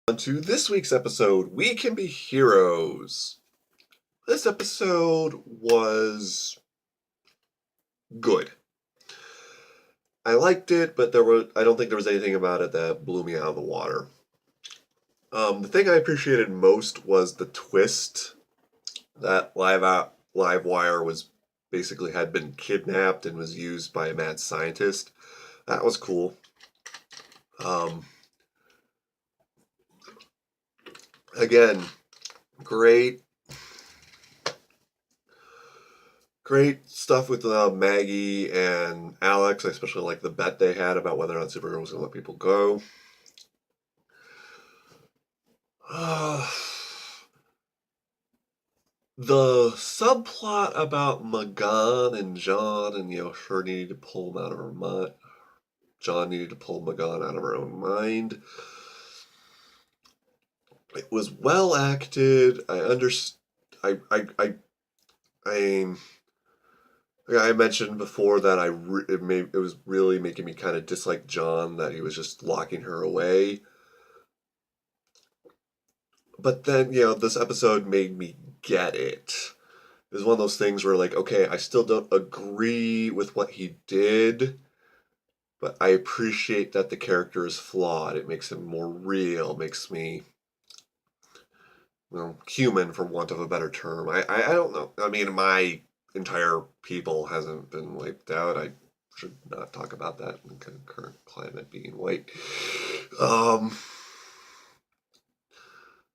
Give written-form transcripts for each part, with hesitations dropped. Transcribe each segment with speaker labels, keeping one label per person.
Speaker 1: On to this week's episode, We Can Be Heroes. This episode was good. I liked it, but I don't think there was anything about it that blew me out of the water. The thing I appreciated most was the twist that Livewire was basically had been kidnapped and was used by a mad scientist. That was cool. Um, Again, great great stuff with Maggie and Alex. I especially like the bet they had about whether or not Supergirl was going to let people go. The subplot about Magan and John and, her needing to pull him out of her mind. John needed to pull Magan out of her own mind. It was well acted. I understand. I I mentioned before that it was really making me kind of dislike John, that he was just locking her away. But then, this episode made me get it. It was one of those things where, like, okay, I still don't agree with what he did, but I appreciate that the character is flawed. It makes him more real, makes me, human, for want of a better term. I don't know. I mean, my entire people hasn't been wiped out. I should not talk about that in the current climate, being white.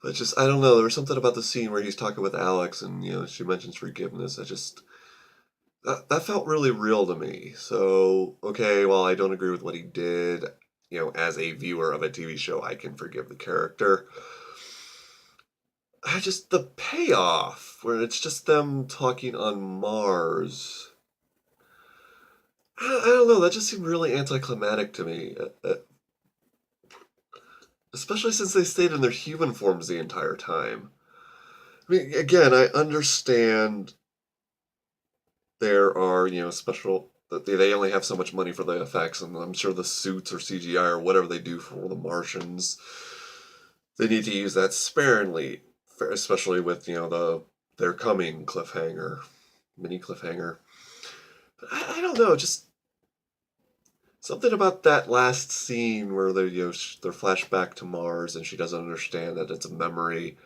Speaker 1: But just, I don't know, there was something about the scene where he's talking with Alex and, she mentions forgiveness. That felt really real to me. So, okay, while I don't agree with what he did, as a viewer of a TV show, I can forgive the character. The payoff, where it's just them talking on Mars. I don't know, that just seemed really anticlimactic to me. Especially since they stayed in their human forms the entire time. I mean, again, I understand there are, special, that they only have so much money for the effects, and I'm sure the suits or CGI or whatever they do for the Martians, they need to use that sparingly, especially with, their coming cliffhanger, mini cliffhanger. But I don't know, just something about that last scene where they're flashed back to Mars and she doesn't understand that it's a memory.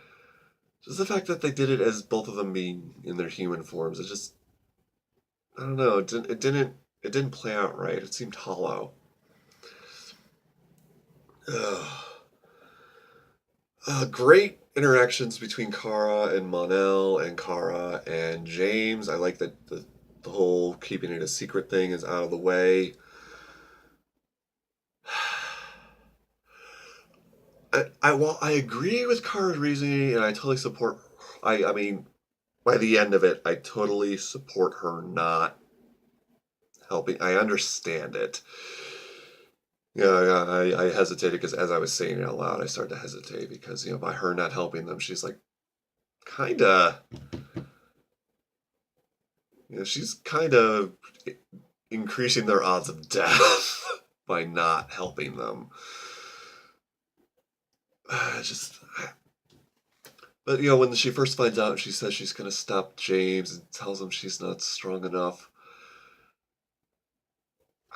Speaker 1: Just the fact that they did it as both of them being in their human forms, I don't know, it didn't play out right. It seemed hollow. Great interactions between Kara and Mon-El and Kara and James. I like that the whole keeping it a secret thing is out of the way. While I agree with Kara's reasoning and I totally support, I mean, by the end of it, I totally support her not helping. I understand it. Yeah, I hesitated because as I was saying it out loud, I started to hesitate because, by her not helping them, she's like, kinda, she's kind of increasing their odds of death by not helping them. Just, but, when she first finds out, she says she's going to stop James and tells him she's not strong enough.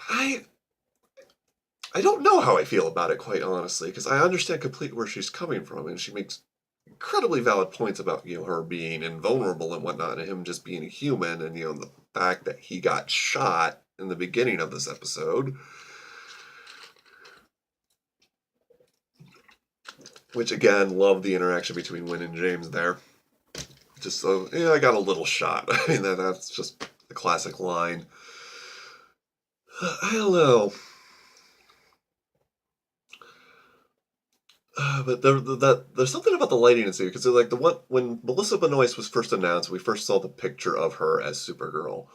Speaker 1: I I don't know how I feel about it, quite honestly, because I understand completely where she's coming from, and she makes incredibly valid points about, her being invulnerable and whatnot, and him just being a human, and, the fact that he got shot in the beginning of this episode. Which, again, love the interaction between Wynn and James there. Just so, I got a little shot. I mean, that's just the classic line. I don't know. But there's something about the lighting in this because like the one when Melissa Benoist was first announced, we first saw the picture of her as Supergirl.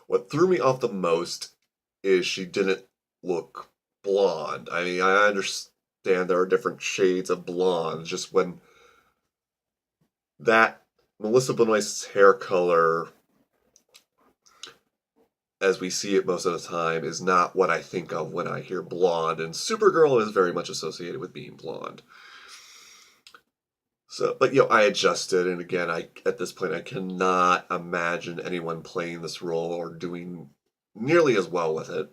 Speaker 1: What threw me off the most is she didn't look blonde. I mean, I understand there are different shades of blonde. Just when that Melissa Benoist's hair color, as we see it most of the time, is not what I think of when I hear blonde, and Supergirl is very much associated with being blonde. So, but I adjusted, and again, at this point I cannot imagine anyone playing this role or doing nearly as well with it.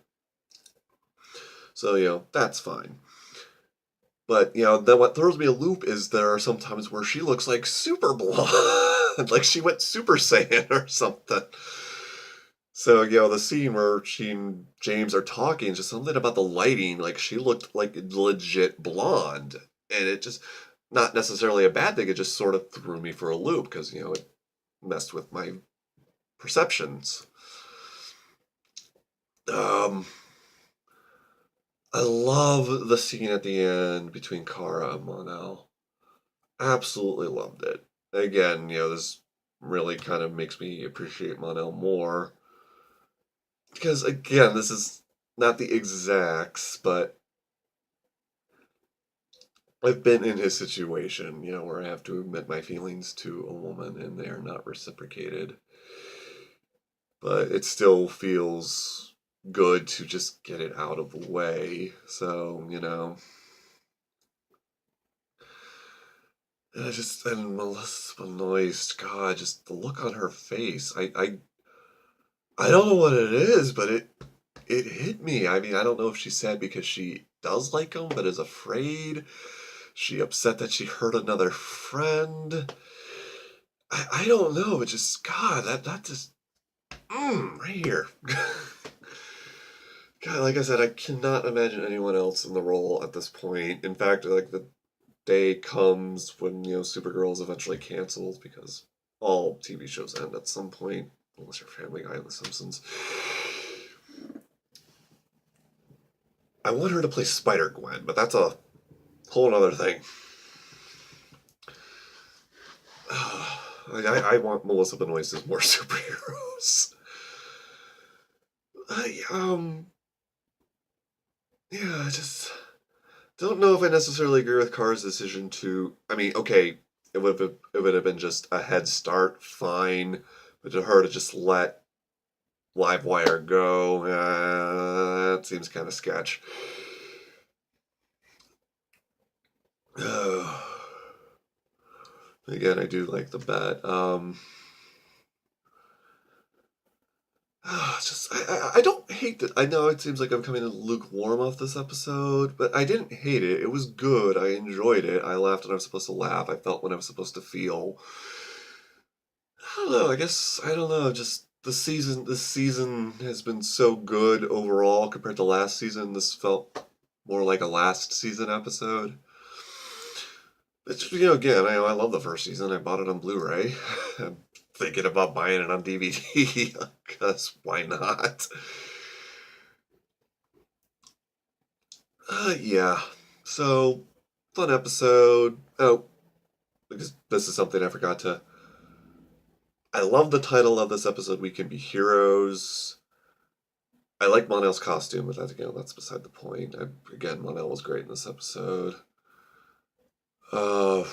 Speaker 1: So, that's fine. But, then what throws me a loop is there are some times where she looks like super blonde, like she went Super Saiyan or something. So, the scene where she and James are talking, just something about the lighting, like she looked like legit blonde. And it just, not necessarily a bad thing, it just sort of threw me for a loop because, it messed with my perceptions. Um, I love the scene at the end between Kara and Mon-El. Absolutely loved it. Again, this really kind of makes me appreciate Mon-El more. Because, again, this is not the exacts, but I've been in his situation, where I have to admit my feelings to a woman and they are not reciprocated. But it still feels good to just get it out of the way. So, and Melissa Benoist, God, just the look on her face. I don't know what it is, but it hit me. I mean, I don't know if she's sad because she does like him, but is afraid. She upset that she hurt another friend. I don't know, but just God, that just right here. God, like I said, I cannot imagine anyone else in the role at this point. In fact, like the day comes when Supergirl is eventually canceled because all TV shows end at some point, unless you're Family Guy and The Simpsons. I want her to play Spider-Gwen, but that's a whole other thing. I want Melissa Benoist as more superheroes. I just don't know if I necessarily agree with Kara's decision to. I mean, okay, it would have been just a head start, fine, but to her to just let Livewire go, that seems kind of sketch. Again, I do like the bet. I don't hate that. I know it seems like I'm coming in lukewarm off this episode, but I didn't hate it. It was good. I enjoyed it. I laughed when I was supposed to laugh. I felt when I was supposed to feel. I don't know. I guess I don't know. Just the season. This season has been so good overall compared to last season. This felt more like a last season episode. It's again. I love the first season. I bought it on Blu-ray. I'm thinking about buying it on DVD because why not? Yeah. So, fun episode. Oh, because this is something I forgot to. I love the title of this episode, We Can Be Heroes. I like Mon-El's costume, but that's beside the point. Again, Mon-El was great in this episode. Uh,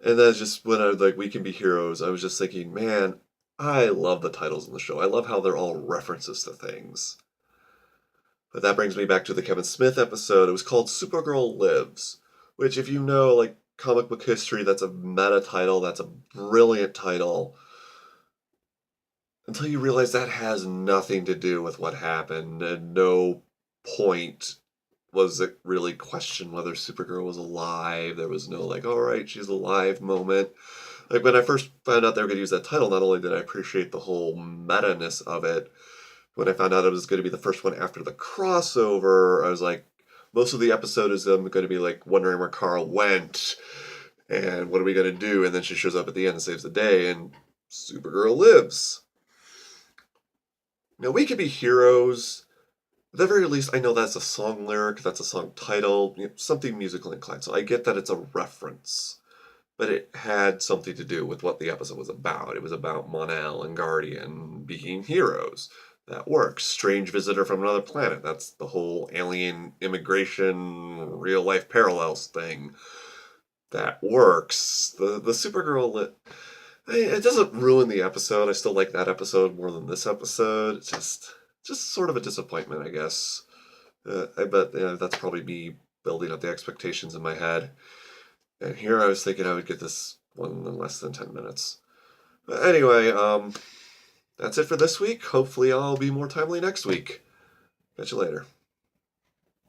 Speaker 1: and then just when I was like, We Can Be Heroes, I was just thinking, man, I love the titles in the show. I love how they're all references to things. But that brings me back to the Kevin Smith episode. It was called Supergirl Lives, which, if you know, like, comic book history, that's a meta title. That's a brilliant title. Until you realize that has nothing to do with what happened, and no point was it really questioned whether Supergirl was alive. There was no, like, all right, she's alive moment. Like, when I first found out they were going to use that title, not only did I appreciate the whole meta-ness of it, when I found out it was going to be the first one after the crossover, I was like, most of the episode is them going to be like wondering where Carl went and what are we going to do, and then she shows up at the end and saves the day, and Supergirl lives. Now, We Could Be Heroes. At the very least, I know that's a song lyric, that's a song title, something musical inclined. So I get that it's a reference, but it had something to do with what the episode was about. It was about Mon-El and Guardian being heroes. That works. Strange visitor from another planet. That's the whole alien immigration, real life parallels thing. That works. The Supergirl. It doesn't ruin the episode. I still like that episode more than this episode. It's just sort of a disappointment, I guess. I bet that's probably me building up the expectations in my head. And here I was thinking I would get this one in less than 10 minutes. But anyway, that's it for this week. Hopefully I'll be more timely next week. Catch you later.